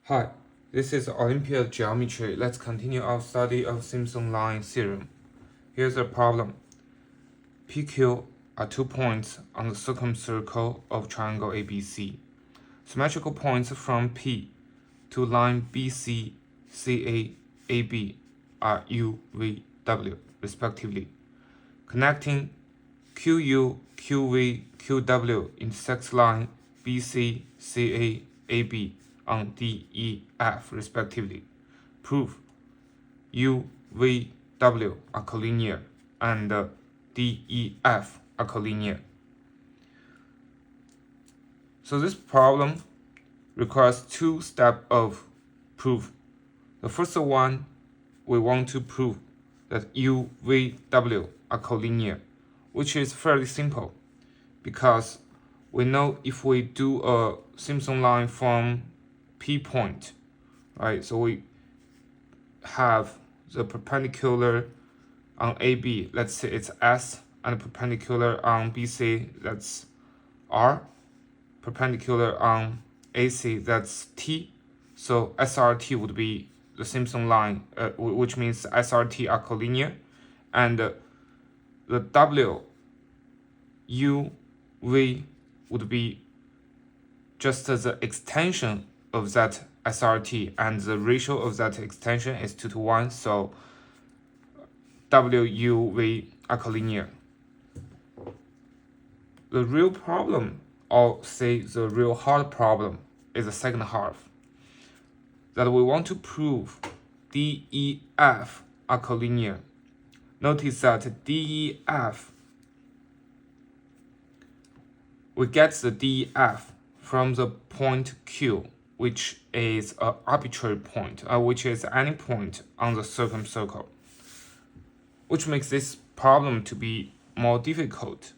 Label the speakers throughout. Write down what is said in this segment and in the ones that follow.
Speaker 1: Hi, this is Olympiad geometry. Let's continue our study of Simson line theorem. Here's a problem. PQ are 2 points on the circumcircle of triangle ABC. Symmetrical points from P to line BC, CA, AB are U, V, W, respectively. Connecting QU, QV, QW intersects line BC, CA, AB on D, E, F, respectively. Prove U, V, W are collinear and D, E, F are collinear. So this problem requires 2 steps of proof. The first one, we want to prove that U, V, W are collinear, which is fairly simple because we know if we do a Simson line from P point, right? So we have the perpendicular on AB, let's say it's S, and perpendicular on BC, that's R, perpendicular on AC, that's T. So SRT would be the Simson line, which means SRT are collinear, and the W, U, V would be just the extension of that SRT, and the ratio of that extension is 2 to 1, so W, U, V are collinear. The real problem, or say the real hard problem, is the second half. That we want to prove D, E, F are collinear. Notice that D, E, F, we get the D, F from the point Q, which is an arbitrary point, which is any point on the circumcircle, which makes this problem to be more difficult.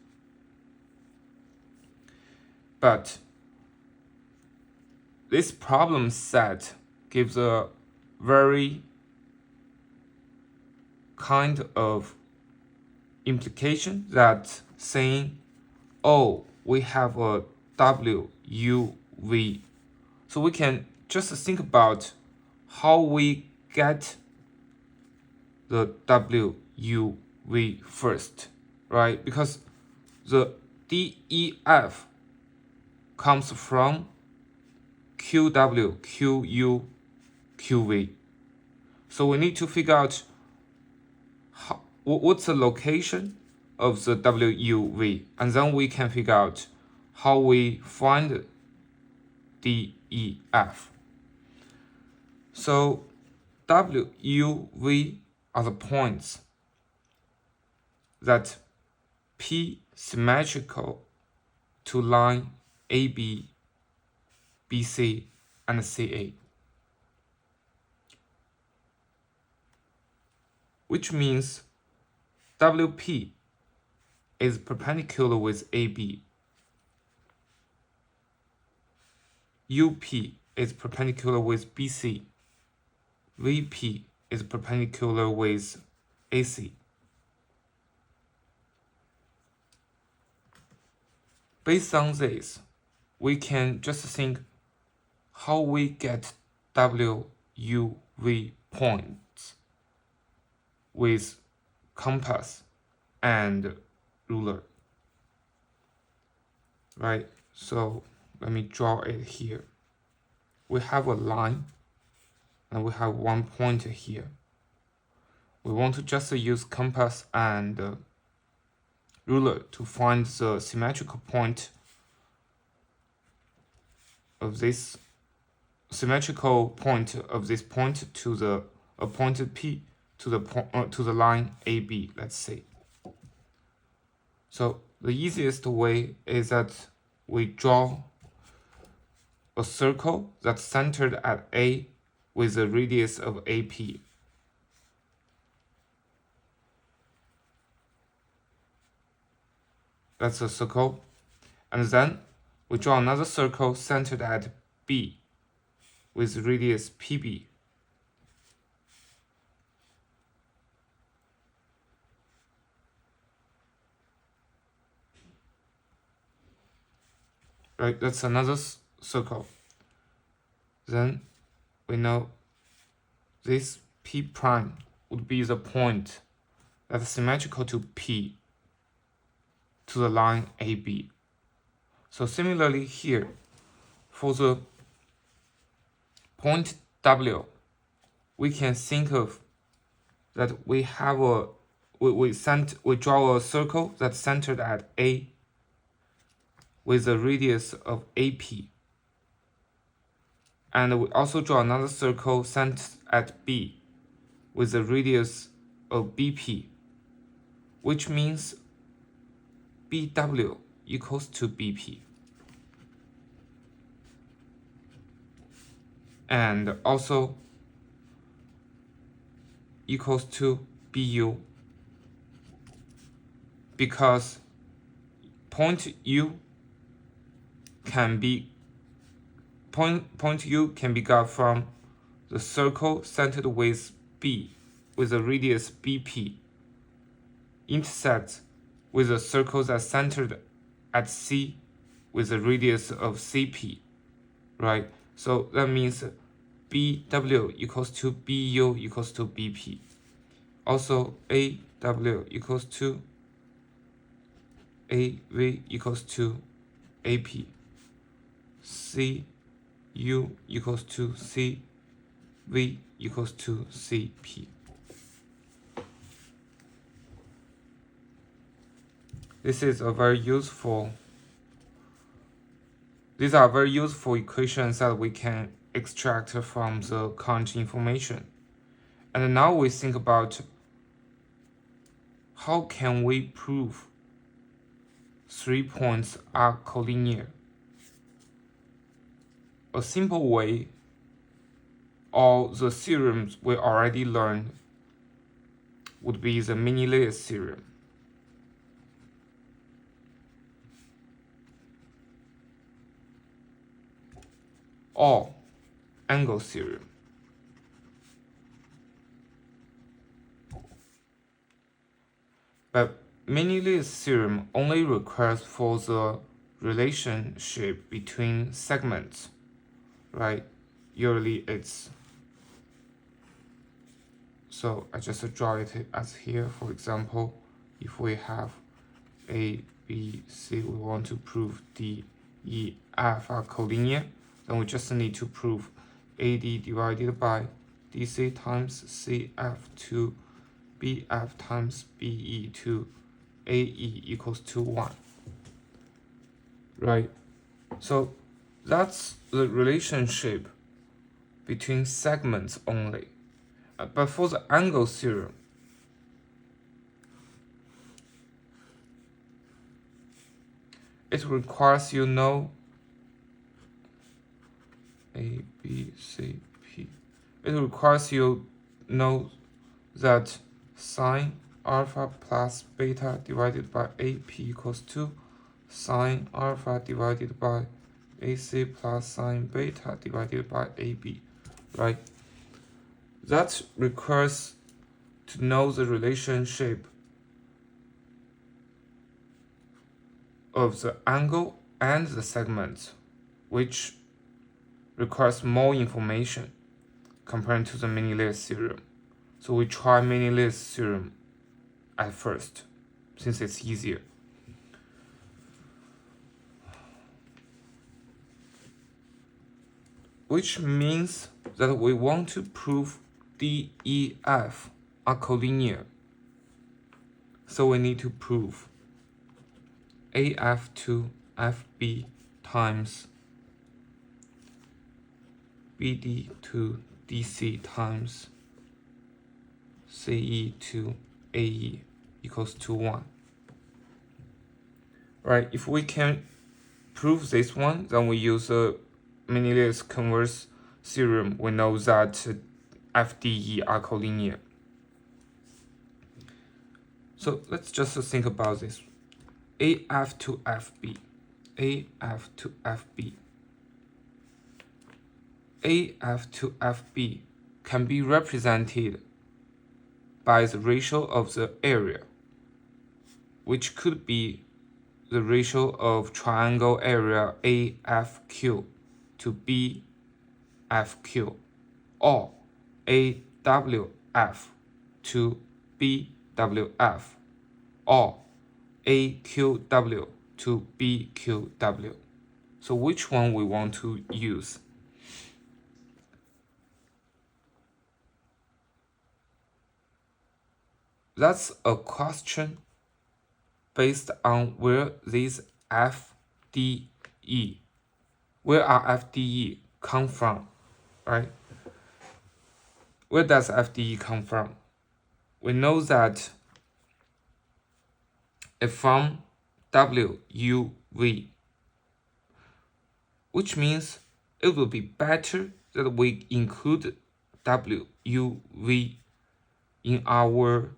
Speaker 1: But this problem set gives a very kind of implication that saying, oh, we have a W, U, V. So we can just think about how we get the W, U, V first, right? Because the D, E, F comes from QW, QU, QV. So we need to figure out what's the location of the WUV, and then we can figure out how we find DEF. So WUV are the points that P symmetrical to line AB, BC, and CA, which means WP is perpendicular with AB, UP is perpendicular with BC, VP is perpendicular with AC. Based on this, we can just think how we get WUV points with compass and ruler, right? So let me draw it here. We have a line and we have 1 point here. We want to just use compass and ruler to find the symmetrical point of this point to the appointed P to the line AB, let's say. So the easiest way is that we draw a circle that's centered at A with a radius of AP. That's a circle. And then we draw another circle centered at B with radius PB. Right, that's another circle. Then we know this P prime would be the point that's symmetrical to P to the line AB. So similarly here, for the point W, we can think of that we have a we draw a circle that's centered at A with a radius of AP. And we also draw another circle centered at B with a radius of BP, which means BW equals to BP. And also equals to BU, because point U can be got from the circle centered with B with a radius BP intersects with a circle that's centered at C with a radius of CP, right? So that means BW equals to BU equals to BP. Also, AW equals to AV equals to AP. CU equals to CV equals to CP. These are very useful equations that we can extract from the current information. And now we think about how can we prove 3 points are collinear. A simple way, or the theorems we already learned, would be the Menelaus theorem. Or angle theorem. But Menelaus theorem only requires for the relationship between segments, right? Usually it's, so I just draw it as here. For example, if we have A, B, C, we want to prove D, E, F are collinear, then we just need to prove AD divided by DC times CF to BF times BE to AE equals to 1. Right? So that's the relationship between segments only. But for the angle theorem, it requires you know A, B, C, P. It requires you know that sine alpha plus beta divided by AP equals to sine alpha divided by AC plus sine beta divided by AB, right? That requires to know the relationship of the angle and the segment, which requires more information compared to the Menelaus theorem. So we try Menelaus theorem at first, since it's easier. Which means that we want to prove DEF are collinear. So we need to prove AF to FB times BD to DC times CE to AE equals to 1. Right, if we can prove this one, then we use the Menelaus converse theorem. We know that FDE are collinear. So let's just think about this. AF to FB, AF to FB. AF to FB can be represented by the ratio of the area, which could be the ratio of triangle area AFQ to BFQ. or AWF to BWF, or AQW to BQW. So which one we want to use? That's a question based on where these FDE, where are FDE come from, right? Where does FDE come from? We know that it's from WUV, which means it will be better that we include WUV in our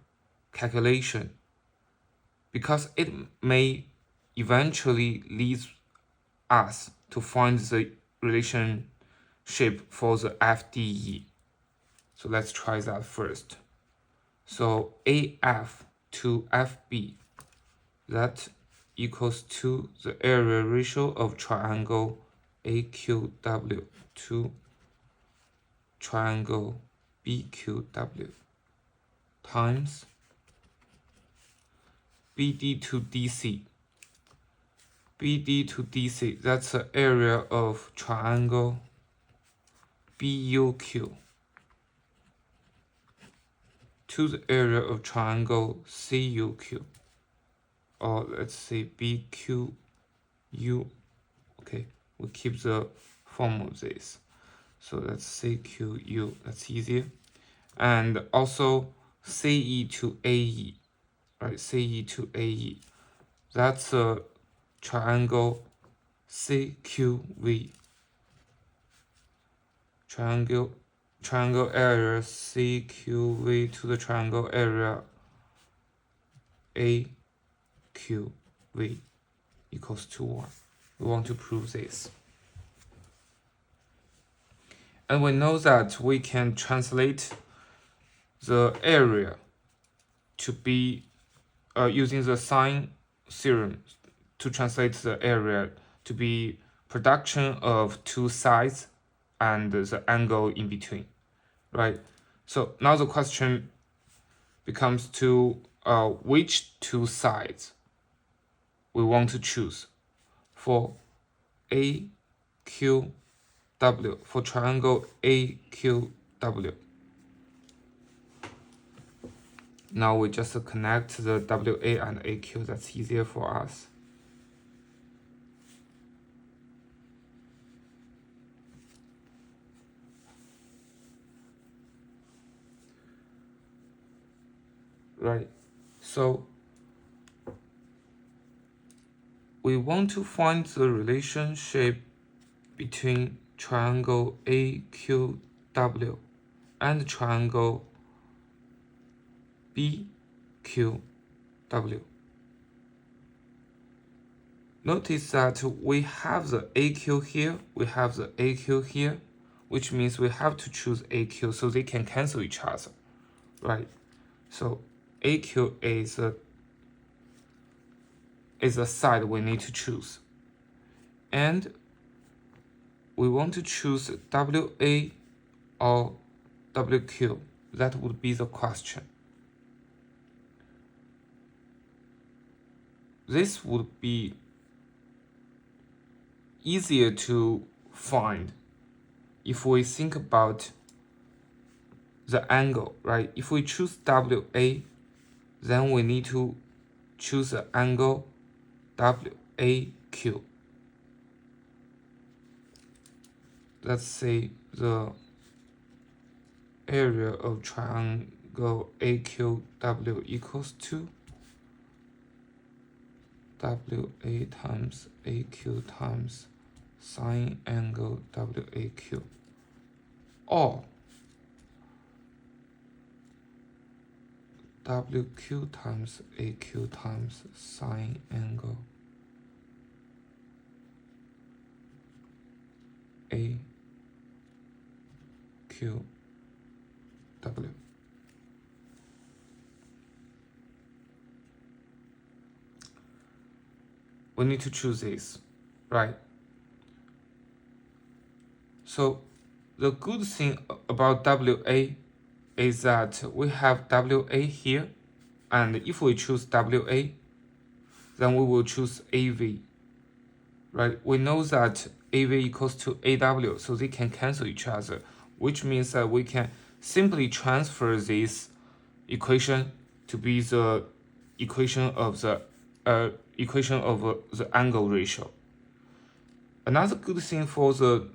Speaker 1: calculation, because it may eventually lead us to find the relationship for the FDE. So let's try that first. So AF to FB, that equals to the area ratio of triangle AQW to triangle BQW times BD to DC. BD to DC, that's the area of triangle BUQ to the area of triangle CUQ, or let's say BQU. Okay, we keep the form of this. So that's CQU, that's easier. And also CE to AE, right? CE to AE, that's a triangle CQV. Triangle area CQV to the triangle area AQV equals to 1. We want to prove this. And we know that we can translate the area to be using the sine theorem to translate the area to be production of two sides and the angle in between, right? So now the question becomes to which two sides we want to choose for AQW, for triangle AQW. Now we just connect the WA and AQ, that's easier for us. Right, so we want to find the relationship between triangle AQW and triangle BQW. Notice that we have the AQ here, we have the AQ here, which means we have to choose AQ so they can cancel each other, right? So AQ is a side we need to choose. And we want to choose WA or WQ. That would be the question. This would be easier to find if we think about the angle, right? If we choose WA, then we need to choose the angle WAQ. Let's say the area of triangle AQW equals to WA times AQ times sine angle WAQ, or WQ times AQ times sine angle AQW. We need to choose this, right? So the good thing about WA is that we have WA here, and if we choose WA, then we will choose AV, right? We know that AV equals to AW, so they can cancel each other, which means that we can simply transfer this equation to be the equation of the angle ratio. Another good thing for the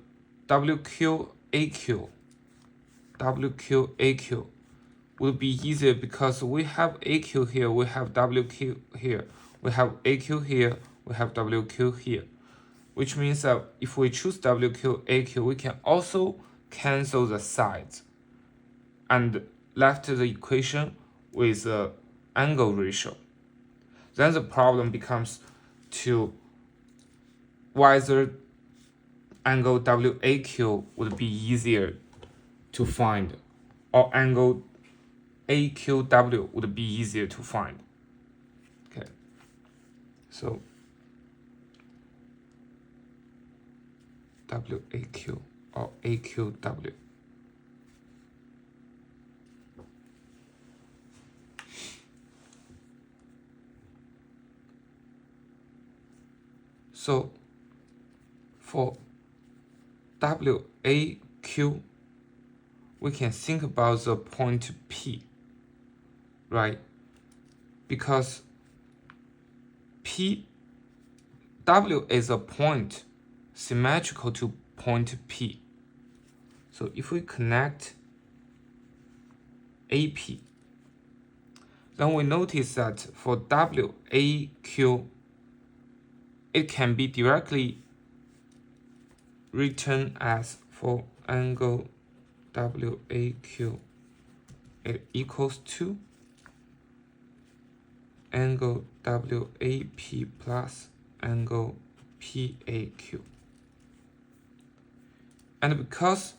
Speaker 1: WQAQ would be easier because we have AQ here, we have WQ here, we have AQ here, we have WQ here, which means that if we choose WQAQ, we can also cancel the sides and left the equation with the angle ratio. Then the problem becomes to whether angle WAQ would be easier to find, or angle AQW would be easier to find. Okay, so WAQ or AQW. So for WAQ, we can think about the point P, right? Because W is a point symmetrical to point P. So if we connect AP, then we notice that for WAQ, it can be directly written as for angle WAQ, it equals to angle WAP plus angle PAQ. And because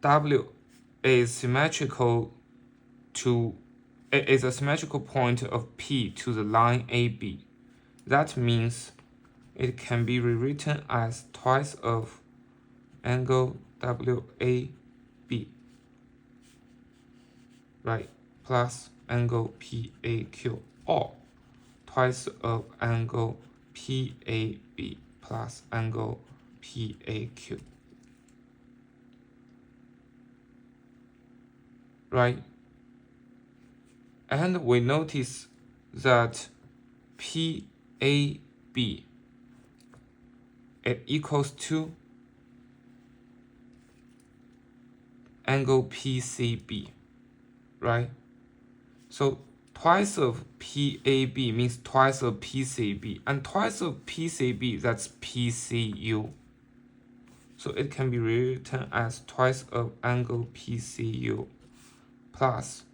Speaker 1: W is symmetrical to is a symmetrical point of P to the line AB, that means it can be rewritten as twice of angle WAB, right, plus angle PAQ, or twice of angle PAB plus angle PAQ, right? And we notice that PAB, it equals to angle PCB, right? So twice of PAB means twice of PCB, and twice of PCB, that's PCU. So it can be rewritten as twice of angle PCU plus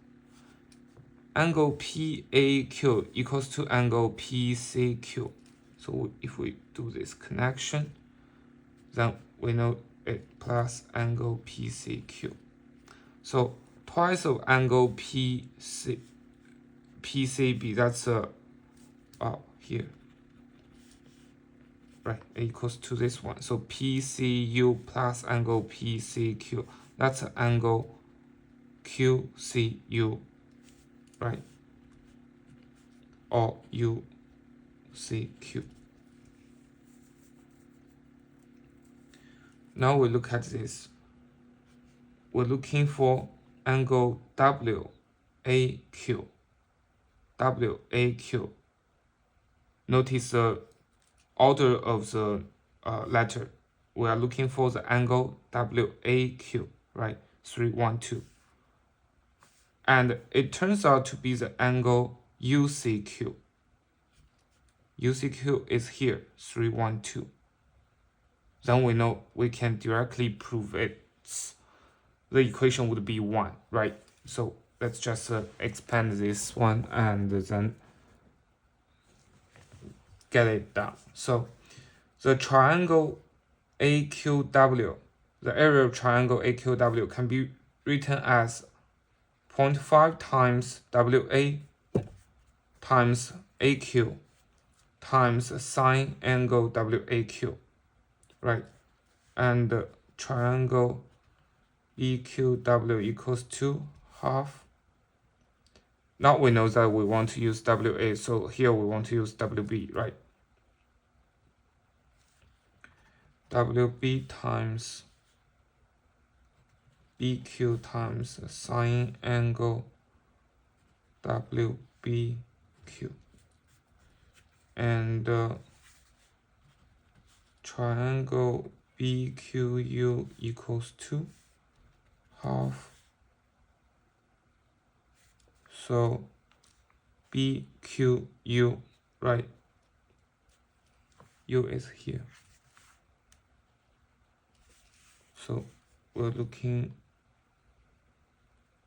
Speaker 1: angle PAQ equals to angle PCQ. So if we do this connection, then we know it plus angle PCQ. So twice of angle PCB, that's here, right, equals to this one. So PCU plus angle PCQ, that's angle QCU, right, or UCQ. Now we look at this. We're looking for angle WAQ. WAQ. Notice the order of the letter. We are looking for the angle WAQ, right? 312. And it turns out to be the angle UCQ. UCQ is here, 312. Then we know we can directly prove it. The equation would be 1, right? So let's just expand this one and then get it done. So the triangle AQW, the area of triangle AQW can be written as 0.5 times WA times AQ times sine angle WAQ, right? And triangle BQW equals to half. Now we know that we want to use WA, so here we want to use WB, right? WB times BQ times sine angle WBQ. And triangle BQU equals to half. So BQU, right? U is here. So we're looking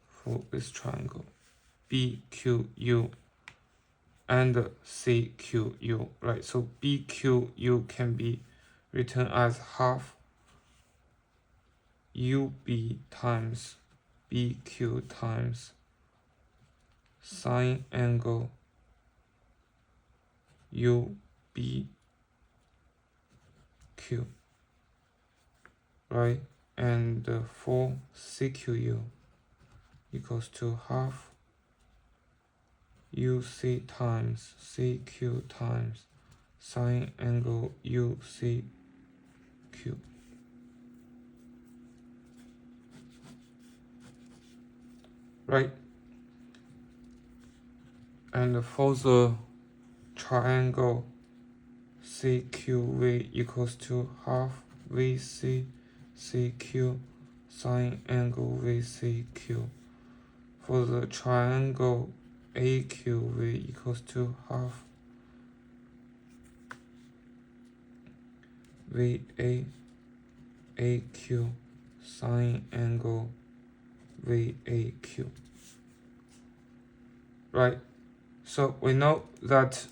Speaker 1: for this triangle BQU and CQU, right? So BQU can be written as half UB times BQ times sine angle UBQ, right? And for CQU equals to half UC times CQ times sine angle UCQ. Right? And for the triangle CQV equals to half VC CQ sine angle VCQ. For the triangle AQV equals to half VA AQ sine angle VAQ. Right? So we know that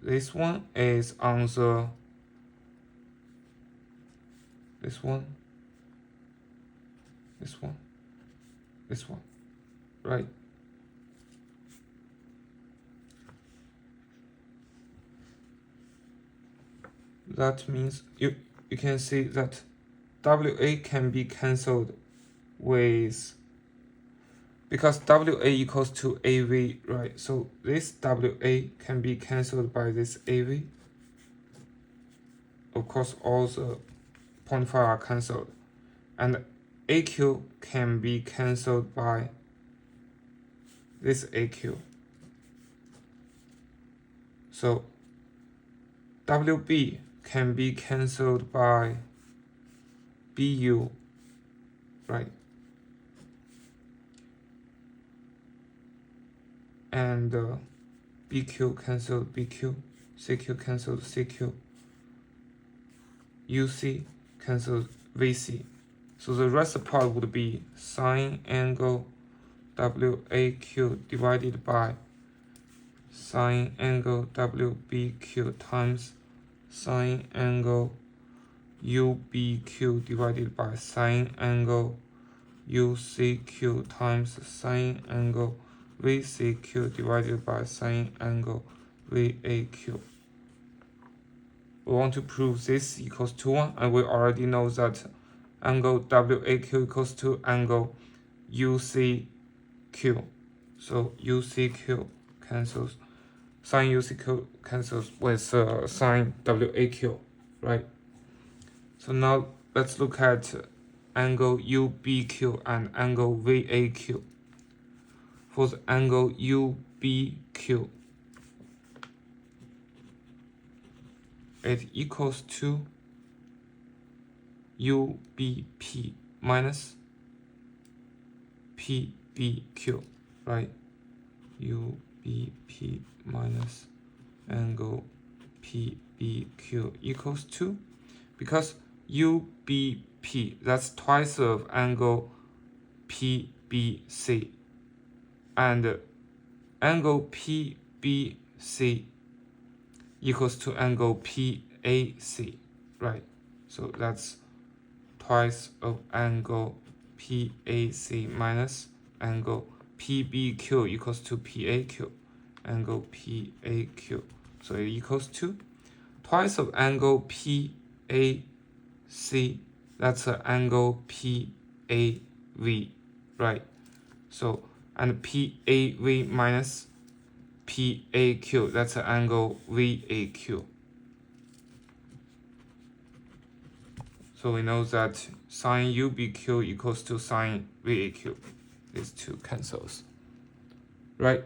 Speaker 1: this one is on the this one, right? That means you can see that WA can be cancelled with, because WA equals to AV, right? So this WA can be cancelled by this AV. Of course, all the 0.5 are cancelled. And AQ can be cancelled by this AQ. So WB can be cancelled by BU, right? And BQ cancelled BQ, CQ cancelled CQ, UC cancelled VC. So the rest part would be sine angle WAQ divided by sine angle WBQ times sine angle UBQ divided by sine angle UCQ times sine angle VCQ divided by sine angle VAQ. We want to prove this equals to 1, and we already know that angle WAQ equals to angle UCQ. So UCQ cancels, sine UCQ cancels with sine WAQ, right? So now let's look at angle UBQ and angle VAQ. For the angle UBQ, it equals to UBP minus PBQ, right? UBP minus angle PBQ equals to, because UBP, that's twice of angle PBC, and angle PBC equals to angle PAC, right? So that's twice of angle PAC minus angle PBQ equals to PAQ, angle PAQ. So it equals to twice of angle PAC that's an angle PAV, right? So, and PAV minus PAQ, that's an angle VAQ. So we know that sine UBQ equals to sine VAQ. These two cancels, right?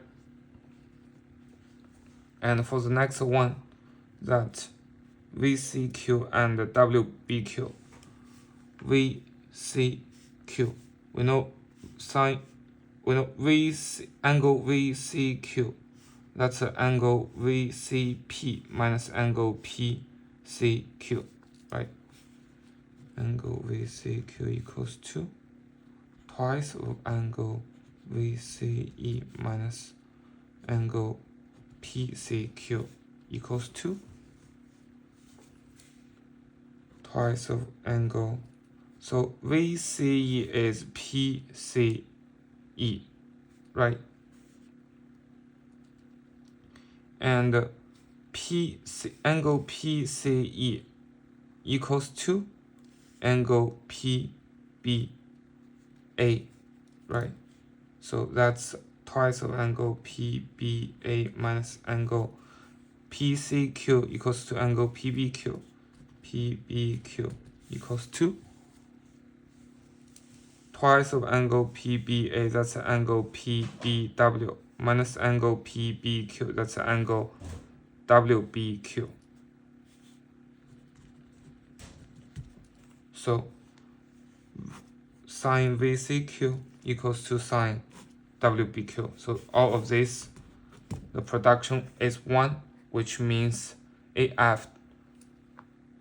Speaker 1: And for the next one, that VCQ and WBQ. VCQ, we know angle VCQ, that's an angle VCP minus angle PCQ, right? Angle VCQ equals to twice of angle VCE minus angle PCQ equals to twice of angle. So VCE is PCE, right? And angle PCE equals to angle PBA, right? So that's twice of angle PBA minus angle PCQ equals to angle PBQ. PBQ equals to twice of angle PBA, that's an angle PBW, minus angle PBQ, that's an angle WBQ. So sine VCQ equals to sine WBQ. So all of this, the production is 1, which means AF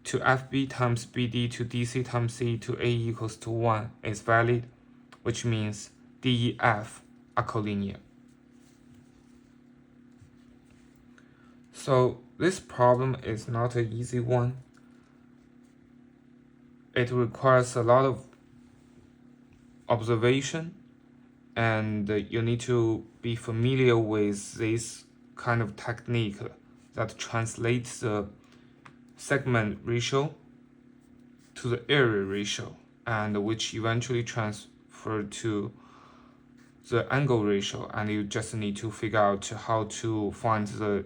Speaker 1: to FB times BD to DC times C to A equals to 1 is valid, which means DEF are collinear. So this problem is not an easy one. It requires a lot of observation, and you need to be familiar with this kind of technique that translates the segment ratio to the area ratio, and which eventually transfer to the angle ratio, and you just need to figure out how to find the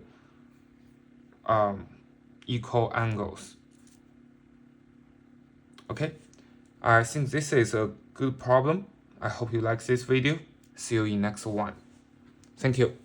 Speaker 1: equal angles. Okay, I think this is a good problem. I hope you like this video. See you in next one. Thank you.